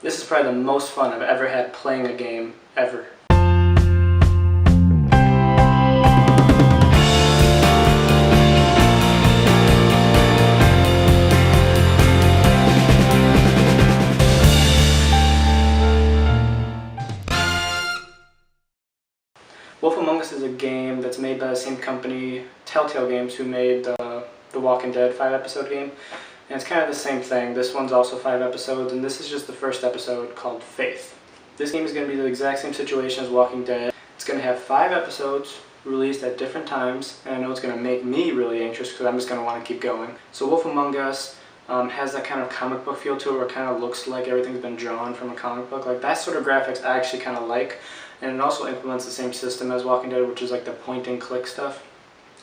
This is probably the most fun I've ever had playing a game, ever. Wolf Among Us is a game that's made by the same company, Telltale Games, who made the Walking Dead 5-episode game. And it's kind of the same thing. This one's also 5 episodes, and this is just the first episode called Faith. This game is going to be the exact same situation as Walking Dead. It's going to have 5 episodes released at different times, and I know it's going to make me really anxious because I'm just going to want to keep going. So Wolf Among Us has that kind of comic book feel to it where it kind of looks like everything's been drawn from a comic book. Like that sort of graphics I actually kind of like. And it also implements the same system as Walking Dead, which is like the point and click stuff,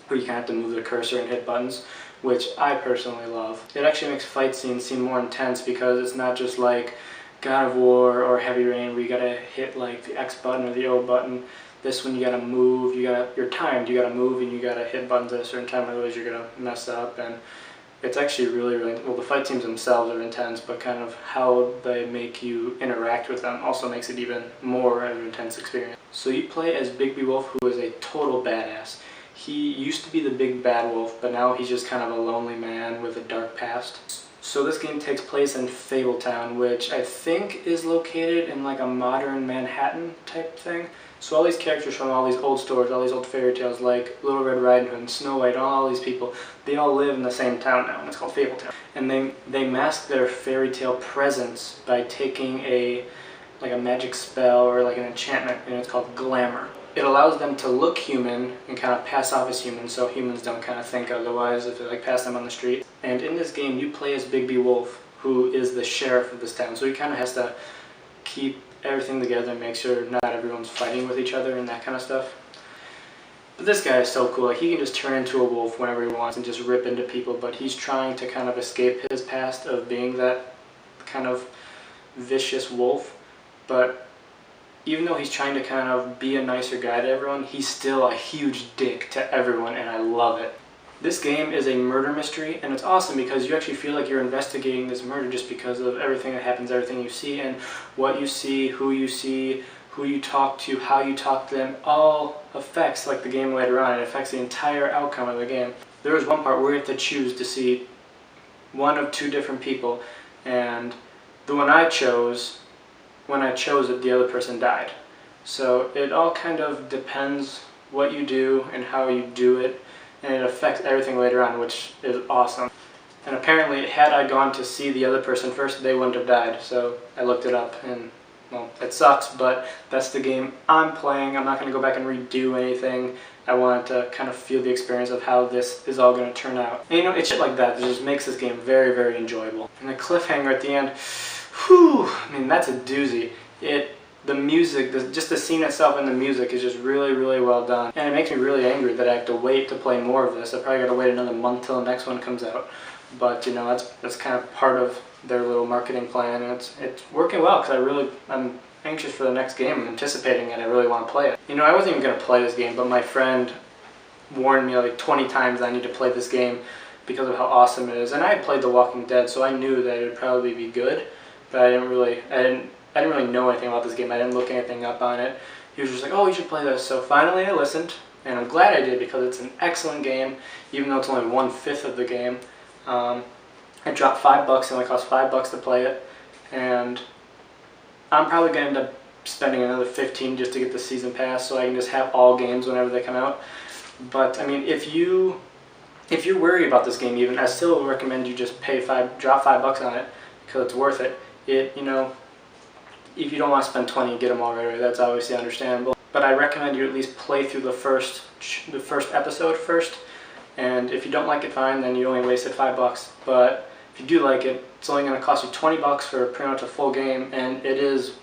where you kind of have to move the cursor and hit buttons, which I personally love. It actually makes fight scenes seem more intense because it's not just like God of War or Heavy Rain where you gotta hit like the X button or the O button. This one you gotta move, you're timed, you gotta move and you gotta hit buttons at a certain time, otherwise you're gonna mess up. And it's actually really, well, the fight scenes themselves are intense, but kind of how they make you interact with them also makes it even more of an intense experience. So you play as Bigby Wolf, who is a total badass. He used to be the big bad wolf, but now he's just kind of a lonely man with a dark past. So this game takes place in Fabletown, which I think is located in like a modern Manhattan type thing. So all these characters from all these old stories, all these old fairy tales like Little Red Riding Hood and Snow White, all these people, they all live in the same town now, and it's called Fabletown. And they mask their fairy tale presence by taking a magic spell or like an enchantment, and it's called glamour. It allows them to look human and kind of pass off as human, so humans don't kind of think otherwise if they like pass them on the street. And in this game, you play as Bigby Wolf, who is the sheriff of this town. So he kind of has to keep everything together and make sure not everyone's fighting with each other and that kind of stuff. But this guy is so cool. Like he can just turn into a wolf whenever he wants and just rip into people. But he's trying to kind of escape his past of being that kind of vicious wolf. But even though he's trying to kind of be a nicer guy to everyone, he's still a huge dick to everyone, and I love it. This game is a murder mystery, and it's awesome because you actually feel like you're investigating this murder just because of everything that happens, everything you see, and what you see, who you talk to, how you talk to them, all affects like the game later on. It affects the entire outcome of the game. There was one part where you have to choose to see one of 2 different people, and the one I chose, when I chose it, the other person died. So it all kind of depends what you do and how you do it, and it affects everything later on, which is awesome. And apparently, had I gone to see the other person first, they wouldn't have died. So I looked it up, and well, it sucks, but that's the game I'm playing. I'm not going to go back and redo anything. I wanted to kind of feel the experience of how this is all going to turn out. And you know, it's shit like that just makes this game very, very enjoyable. And the cliffhanger at the end, whew, I mean, that's a doozy. The music, just the scene itself and the music is just really, really well done. And it makes me really angry that I have to wait to play more of this. I probably got to wait another month till the next one comes out. But you know, that's kind of part of their little marketing plan, and it's working well because I'm anxious for the next game. I'm anticipating it. I really want to play it. You know, I wasn't even going to play this game, but my friend warned me like 20 times I need to play this game because of how awesome it is. And I had played The Walking Dead, so I knew that it would probably be good, but I didn't really know anything about this game. I didn't look anything up on it. He was just like, oh, you should play this. So finally I listened, and I'm glad I did because it's an excellent game, even though it's only 1/5 of the game. I dropped $5, it only cost $5 to play it, and I'm probably going to end up spending another $15 just to get the season pass so I can just have all games whenever they come out. But I mean, if you're worried about this game even, I still recommend you just drop $5 on it because it's worth it. You know, if you don't want to spend 20, get them all right away. That's obviously understandable. But I recommend you at least play through the first episode first. And if you don't like it, fine, then you only wasted $5. But if you do like it, it's only going to cost you $20 for pretty much a full game, and it is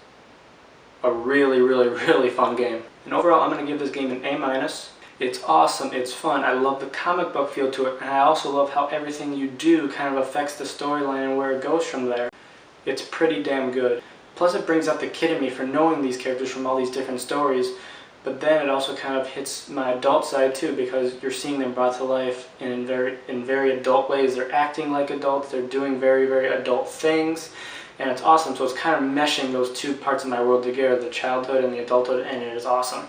a really, really, really fun game. And overall, I'm going to give this game an A-. It's awesome, it's fun, I love the comic book feel to it, and I also love how everything you do kind of affects the storyline and where it goes from there. It's pretty damn good. Plus it brings out the kid in me for knowing these characters from all these different stories, but then it also kind of hits my adult side too, because you're seeing them brought to life in very adult ways. They're acting like adults, they're doing very, very adult things, and it's awesome. So it's kind of meshing those two parts of my world together, the childhood and the adulthood, and it is awesome.